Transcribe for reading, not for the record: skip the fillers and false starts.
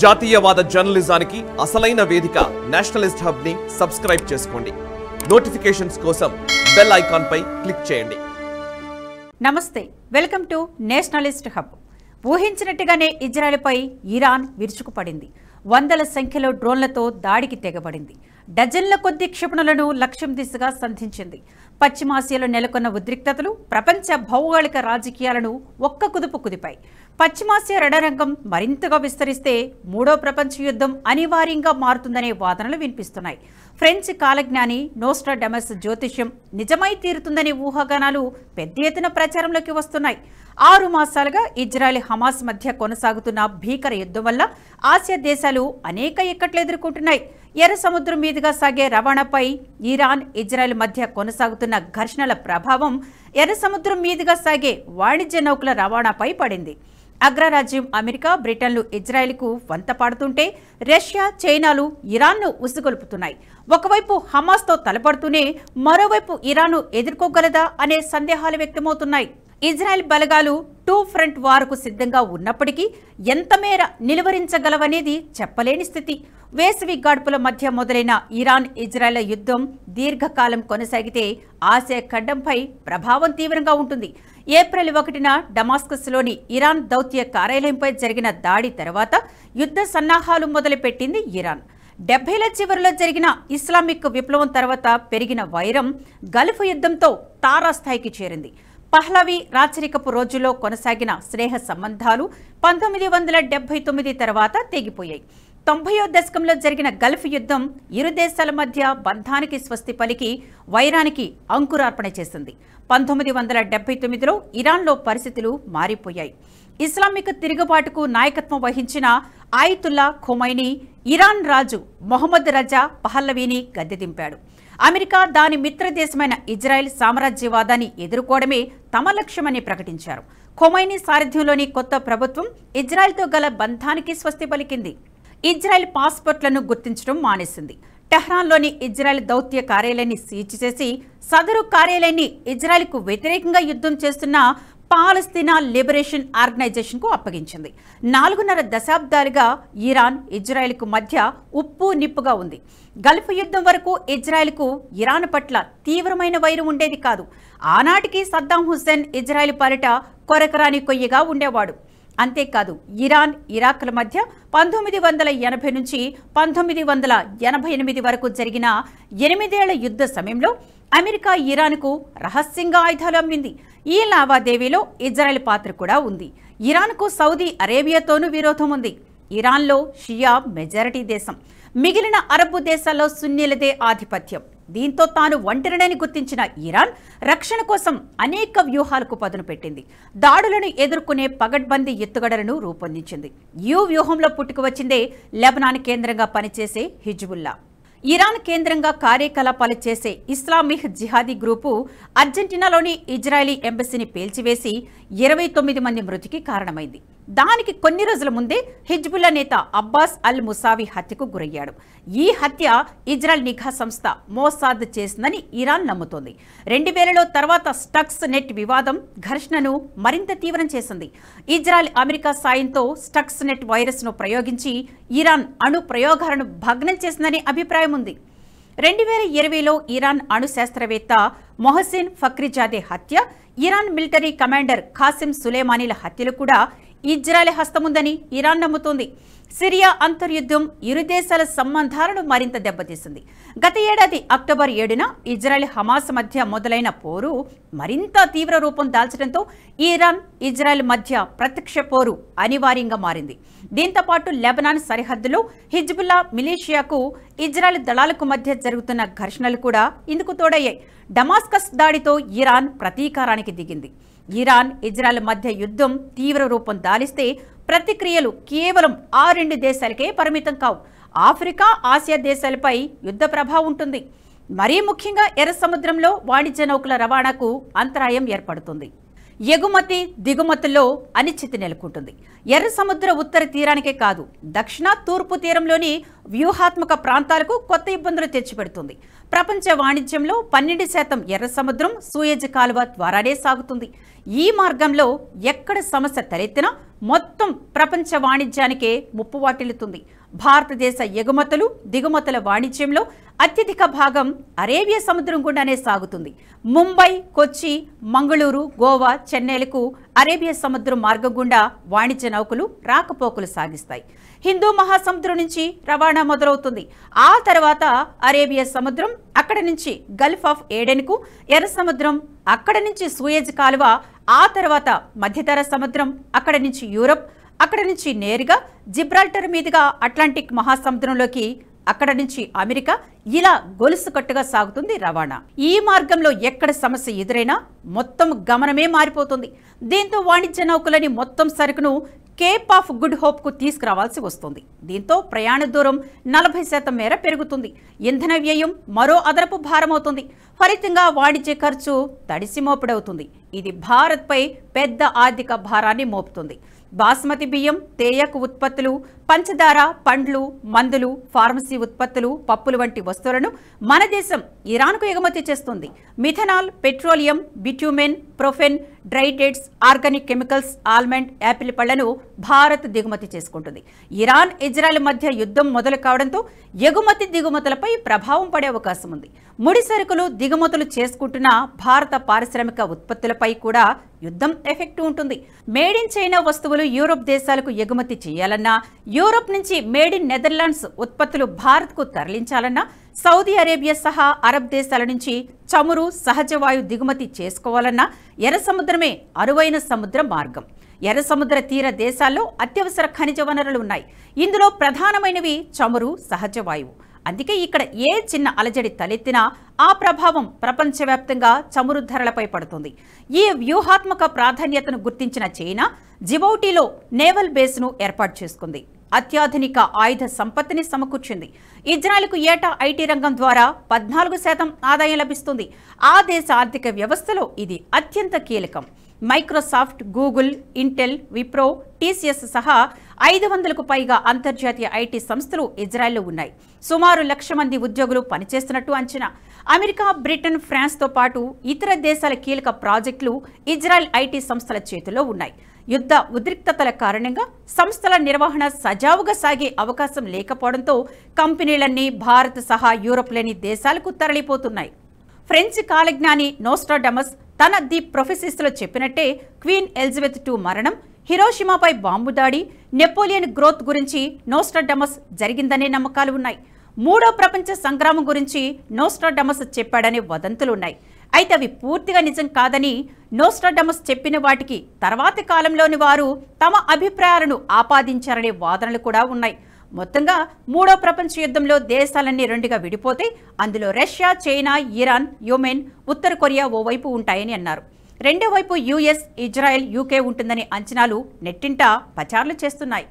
జాతీయవాద జర్నలిజానికి అసలైన వేదిక నేషనలిస్ట్ హబ్ ని సబ్స్క్రైబ్ చేసుకోండి. నోటిఫికేషన్స్ కోసం బెల్ ఐకాన్ పై క్లిక్ చేయండి. నమస్తే, వెల్కమ్ టు నేషనలిస్ట్ హబ్. ఊహించినట్టుగానే ఇజ్రాయెల్పై ఇరాన్ విరుచుకుపడింది. వందల సంఖ్యలో డ్రోన్లతో దాడికి తెగబడింది. డజన్ల కొద్ది క్షిపణులను లక్ష్యం దిశగా సంధించింది. పశ్చిమాసియాలో నెలకొన్న ఉద్రిక్తతలు ప్రపంచ భౌగోళిక రాజకీయాలను ఒక్క కుదుపు కుదిపాయి. పశ్చిమాసియా రణరంగం మరింతగా విస్తరిస్తే మూడో ప్రపంచ యుద్ధం అనివార్యంగా మారుతుందనే వాదనలు వినిపిస్తున్నాయి. ఫ్రెంచ్ కాలజ్ఞాని నోస్ట్రాడమస్ జ్యోతిష్యం నిజమై తీరుతుందనే ఊహాగానాలు పెద్ద ఎత్తున ప్రచారంలోకి వస్తున్నాయి. 6 మాసాలుగా ఇజ్రాయెల్ హమాస్ మధ్య కొనసాగుతున్న భీకర యుద్ధం వల్ల ఆసియా దేశాలు అనేక ఇక్కట్లు ఎదుర్కొంటున్నాయి. ఎర్ర సముద్రం మీదుగా సాగే రవాణాపై ఇరాన్ ఇజ్రాయెల్ మధ్య కొనసాగుతున్న ఘర్షణల ప్రభావం ఎర్ర సముద్రం మీదుగా సాగే వాణిజ్య నౌకల రవాణాపై పడింది. అగ్రరాజ్యం అమెరికా, బ్రిటన్లు ఇజ్రాయెల్కు వంత పాడుతుంటే రష్యా, చైనాలు ఇరాన్ను ఉసుగొలుపుతున్నాయి. ఒకవైపు హమాస్తో తలపడుతూనే మరోవైపు ఇరాన్ను ఎదుర్కోగలదా అనే సందేహాలు వ్యక్తమవుతున్నాయి. ఇజ్రాయెల్ బలగాలు 2 ఫ్రంట్ వార్కు సిద్ధంగా ఉన్నప్పటికీ ఎంత మేర నిలువరించగలవనేది చెప్పలేని స్థితి. వేసవి గాడ్పుల మధ్య మొదలైన ఇరాన్ ఇజ్రాయెల్ యుద్ధం దీర్ఘకాలం కొనసాగితే ఆసియా ఖండంపై ప్రభావం తీవ్రంగా ఉంటుంది. ఏప్రిల్ 1న డమాస్కస్లోని ఇరాన్ దౌత్య కార్యాలయంపై జరిగిన దాడి తర్వాత యుద్ధ సన్నాహాలు మొదలుపెట్టింది ఇరాన్. 70ల చివరిలో జరిగిన ఇస్లామిక్ విప్లవం తర్వాత పెరిగిన వైరం గల్ఫ్ యుద్ధంతో తారాస్థాయికి చేరింది. పహ్లవీ రాచరికపు రోజుల్లో కొనసాగిన స్నేహ సంబంధాలు 1979 తర్వాత తెగిపోయాయి. 90వ దశకంలో జరిగిన గల్ఫ్ యుద్ధం ఇరు దేశాల మధ్య బంధానికి స్వస్తి పలికి వైరానికి అంకురార్పణ చేసింది. 1979లో ఇరాన్లో పరిస్థితులు మారిపోయాయి. ఇస్లామిక్ తిరుగుబాటుకు నాయకత్వం వహించిన ఆయతుల్లా ఖొమైనీ ఇరాన్ రాజు మొహమ్మద్ రజా పహ్లవీని గద్దెదింపాడు. అమెరికా దాని మిత్ర దేశమైన ఇజ్రాయెల్ సామ్రాజ్యవాదాన్ని ఎదుర్కోవడమే తమ లక్ష్యమని ప్రకటించారు. ఖొమైనీ సారథ్యంలోని కొత్త ప్రభుత్వం ఇజ్రాయెల్తో గల బంధానికి స్వస్తి పలికింది. ఇజ్రాయెల్ పాస్పోర్ట్లను గుర్తించడం మానేసింది. టెహ్రాన్లోని ఇజ్రాయెల్ దౌత్య కార్యాలయాన్ని సీజ్ చేసి సదరు కార్యాలయాన్ని ఇజ్రాయెల్కు వ్యతిరేకంగా యుద్ధం చేస్తున్న పాలస్తీనా లిబరేషన్ ఆర్గనైజేషన్కు అప్పగించింది. 4.5 దశాబ్దాలుగా ఇరాన్ ఇజ్రాయెల్కు మధ్య ఉప్పు నిప్పుగా ఉంది. గల్ఫ్ యుద్ధం వరకు ఇజ్రాయెల్కు ఇరాన్ పట్ల తీవ్రమైన వైరం ఉండేది కాదు. ఆనాటికి సద్దాం హుస్సేన్ ఇజ్రాయెల్ పాలిట కొరకరాని కొయ్యగా ఉండేవాడు. అంతేకాదు, ఇరాన్ ఇరాక్ల మధ్య 1980 నుంచి 1988 వరకు జరిగిన 8 ఏళ్ల యుద్ధ సమయంలో అమెరికా ఇరాన్కు రహస్యంగా ఆయుధాలు అమ్మింది. ఈ లావాదేవీలో ఇజ్రాయెల్ పాత్ర కూడా ఉంది. ఇరాన్కు సౌదీ అరేబియాతోనూ విరోధం ఉంది. ఇరాన్లో షియా మెజారిటీ దేశం, మిగిలిన అరబ్బు దేశాల్లో సున్నీలదే ఆధిపత్యం. దీంతో తాను ఒంటరినని గుర్తించిన ఇరాన్ రక్షణ కోసం అనేక వ్యూహాలకు పదును పెట్టింది. దాడులను ఎదుర్కొనే పగడ్బందీ ఎత్తుగడలను రూపొందించింది. ఈ వ్యూహంలో పుట్టుకువచ్చిందే లెబనాన్ కేంద్రంగా పనిచేసే హిజ్బుల్లా. ఇరాన్ కేంద్రంగా కార్యకలాపాలు చేసే ఇస్లామిక్ జిహాదీ గ్రూపు అర్జెంటీనాలోని ఇజ్రాయెలీ ఎంబసీని పేల్చివేసి 29 మంది మృతికి కారణమైంది. దానికి కొన్ని రోజుల ముందే హిజ్బుల్లా నేత అబ్బాస్ అల్ ముసావి హత్యకు గురయ్యాడు. ఈ హత్య ఇజ్రాయెల్ నిఘా సంస్థ మోసాద్ చేసిందని ఇరాన్ నమ్ముతోంది. 2000లో తర్వాత స్టక్స్ నెట్ వివాదం ఘర్షణను మరింత తీవ్రం చేసింది. ఇజ్రాయెల్ అమెరికా సాయంతో స్టక్స్ నెట్ వైరస్ను ప్రయోగించి ఇరాన్ అణు ప్రయోగాలను భగ్నం చేసిందని అభిప్రాయం ఉంది. 2020లో ఇరాన్ అణు శాస్త్రవేత్త మొహసిన్ ఫక్రీజాదే హత్య, ఇరాన్ మిలిటరీ కమాండర్ ఖాసిం సులేమానీల హత్యలు కూడా ఇజ్రాయెల్ హస్తముందని ఇరాన్ నమ్ముతోంది. సిరియా అంతర్యుద్ధం ఇరు దేశాల సంబంధాలను మరింత దెబ్బతీసింది. గత ఏడాది అక్టోబర్ 7న ఇజ్రాయెల్ హమాస్ మధ్య మొదలైన పోరు మరింత తీవ్ర రూపం దాల్చడంతో ఇరాన్ ఇజ్రాయెల్ మధ్య ప్రత్యక్ష పోరు అనివార్యంగా మారింది. దీంతో పాటు లెబనాన్ సరిహద్దులో హిజ్బుల్లా మిలీషియాకు ఇజ్రాయెల్ దళాలకు మధ్య జరుగుతున్న ఘర్షణలు కూడా ఇందుకు తోడయ్యాయి. డమాస్కస్ దాడితో ఇరాన్ ప్రతీకారానికి దిగింది. ఇరాన్ ఇజ్రాయెల్ మధ్య యుద్ధం తీవ్ర రూపం దాలిస్తే ప్రతిక్రియలు కేవలం ఆ 2 దేశాలకే పరిమితం కావు. ఆఫ్రికా, ఆసియా దేశాలపై యుద్ధ ప్రభావం ఉంటుంది. మరీ ముఖ్యంగా ఎర్ర సముద్రంలో వాణిజ్య నౌకల రవాణాకు అంతరాయం ఏర్పడుతుంది. ఎగుమతి దిగుమతుల్లో అనిశ్చితి నెలకొంటుంది. ఎర్ర సముద్ర ఉత్తర తీరానికే కాదు, దక్షిణ తూర్పు తీరంలోని వ్యూహాత్మక ప్రాంతాలకు కొత్త ఇబ్బందులు తెచ్చిపెడుతుంది. ప్రపంచ వాణిజ్యంలో 12% ఎర్ర సముద్రం సూయజ్ కాలువ ద్వారానే సాగుతుంది. ఈ మార్గంలో ఎక్కడ సమస్య తలెత్తినా మొత్తం ప్రపంచ వాణిజ్యానికే ముప్పు వాటిల్లుతుంది. భారతదేశ ఎగుమతులు దిగుమతుల వాణిజ్యంలో అత్యధిక భాగం అరేబియా సముద్రం గుండానే సాగుతుంది. ముంబై, కొచ్చి, మంగళూరు, గోవా, చెన్నైలకు అరేబియా సముద్రం మార్గం గుండా వాణిజ్య నౌకలు రాకపోకలు సాగిస్తాయి. హిందూ మహాసముద్రం నుంచి రవాణా మొదలవుతుంది. ఆ తర్వాత అరేబియా సముద్రం, అక్కడి నుంచి గల్ఫ్ ఆఫ్ ఏడెన్కు ఎర్ర సముద్రం, అక్కడి నుంచి సూయజ్ కాలువ, ఆ తర్వాత మధ్యధర సముద్రం, అక్కడి నుంచి యూరప్, అక్కడి నుంచి నేరుగా జిబ్రాల్టర్ మీదుగా అట్లాంటిక్ మహాసముద్రంలోకి, అక్కడ నుంచి అమెరికా, ఇలా గొలుసు కట్టుగా సాగుతుంది రవాణా. ఈ మార్గంలో ఎక్కడ సమస్య ఎదురైనా మొత్తం గమనమే మారిపోతుంది. దీంతో వాణిజ్య నౌకలని మొత్తం సరుకును కేప్ ఆఫ్ గుడ్ హోప్ కు తీసుకురావాల్సి వస్తుంది. దీంతో ప్రయాణ దూరం 40% మేర పెరుగుతుంది. ఇంధన వ్యయం మరో అదనపు భారమవుతుంది. ఫలితంగా వాణిజ్య ఖర్చు తడిసి మోపుడవుతుంది. ఇది భారత్పై పెద్ద ఆర్థిక భారాన్ని మోపుతుంది. బాస్మతి బియ్యం, తేయాకు ఉత్పత్తులు, పంచదార, పండ్లు, మందులు, ఫార్మసీ ఉత్పత్తులు, పప్పులు వంటి వస్తువులను మన దేశం ఇరాన్కు ఎగుమతి చేస్తుంది. మిథనాల్, పెట్రోలియం, బిట్యూమెన్, ప్రొఫెన్, dry dates, organic chemicals, almond, apple పళ్లను భారత్ దిగుమతి చేసుకుంటుంది. ఇరాన్, ఇజ్రాయెల్ మధ్య యుద్ధం మొదలు కావడంతో ఎగుమతి దిగుమతులపై ప్రభావం పడే అవకాశం ఉంది. ముడి సరుకులు దిగుమతులు చేసుకుంటున్న భారత పారిశ్రామిక ఉత్పత్తులపై కూడా యుద్ధం ఎఫెక్ట్ ఉంటుంది. మేడ్ ఇన్ చైనా వస్తువులు యూరోప్ దేశాలకు ఎగుమతి చేయాలన్నా, యూరోప్ నుంచి మేడ్ ఇన్ నెదర్లాండ్స్ ఉత్పత్తులు భారత్కు తరలించాలన్నా, సౌదీ అరేబియా సహా అరబ్ దేశాల నుంచి చమురు, సహజ వాయు దిగుమతి చేసుకోవాలన్నా ఎర్ర సముద్రమే అరువైన సముద్ర మార్గం. ఎర్ర సముద్ర తీర దేశాల్లో అత్యవసర ఖనిజ వనరులు ఉన్నాయి. ఇందులో ప్రధానమైనవి చమురు, సహజ వాయువు. అందుకే ఇక్కడ ఏ చిన్న అలజడి తలెత్తినా ఆ ప్రభావం ప్రపంచవ్యాప్తంగా చమురు ధరలపై పడుతుంది. ఈ వ్యూహాత్మక ప్రాధాన్యతను గుర్తించిన చైనా జిబౌటీలో నేవల్ బేస్ను ఏర్పాటు చేసుకుంది. అత్యాధునిక ఆయుధ సంపత్తిని సమకూర్చింది. ఇజ్రాయెల్కు ఏటా ఐటీ రంగం ద్వారా 14% ఆదాయం లభిస్తుంది. ఆ దేశ ఆర్థిక వ్యవస్థలో ఇది అత్యంత కీలకం. Microsoft, Google, Intel, Wipro, TCS సహా 500కు పైగా అంతర్జాతీయ ఐటీ సంస్థలు ఇజ్రాయెల్లో ఉన్నాయి. సుమారు 1,00,000 మంది ఉద్యోగులు పనిచేస్తున్నట్టు అంచనా. అమెరికా, బ్రిటన్, ఫ్రాన్స్తో పాటు ఇతర దేశాల కీలక ప్రాజెక్టులు ఇజ్రాయెల్ ఐటీ సంస్థల చేతుల్లో ఉన్నాయి. యుద్ధ ఉద్రిక్తతల కారణంగా సంస్థల నిర్వహణ సజావుగా సాగే అవకాశం లేకపోవడంతో కంపెనీలన్నీ భారత్ సహా యూరోప్లోని దేశాలకు తరలిపోతున్నాయి. ఫ్రెంచ్ కాలజ్ఞాని నోస్ట్రాడమస్ తన ది ప్రొఫెసిస్లో చెప్పినట్టే క్వీన్ ఎలిజబెత్ II మరణం, హిరోషిమాపై బాంబు దాడి, నెపోలియన్ గ్రోత్ గురించి నోస్ట్రాడమస్ జరిగిందనే నమ్మకాలు ఉన్నాయి. మూడో ప్రపంచ సంగ్రామం గురించి నోస్ట్రాడమస్ చెప్పాడనే వదంతులున్నాయి. అయితే అవి పూర్తిగా నిజం కాదని, నోస్ట్రాడమస్ చెప్పిన వాటికి తర్వాతి కాలంలోని వారు తమ అభిప్రాయాలను ఆపాదించారనే వాదనలు కూడా ఉన్నాయి. మొత్తంగా మూడో ప్రపంచ యుద్ధంలో దేశాలన్నీ రెండుగా విడిపోతే అందులో రష్యా, చైనా, ఇరాన్, యెమెన్, ఉత్తర కొరియా ఓవైపు ఉంటాయని అన్నారు. రెండో వైపు యుఎస్, ఇజ్రాయెల్, యూకే ఉంటుందనే అంచనాలు నెట్టింట పచార్లు చేస్తున్నాయి.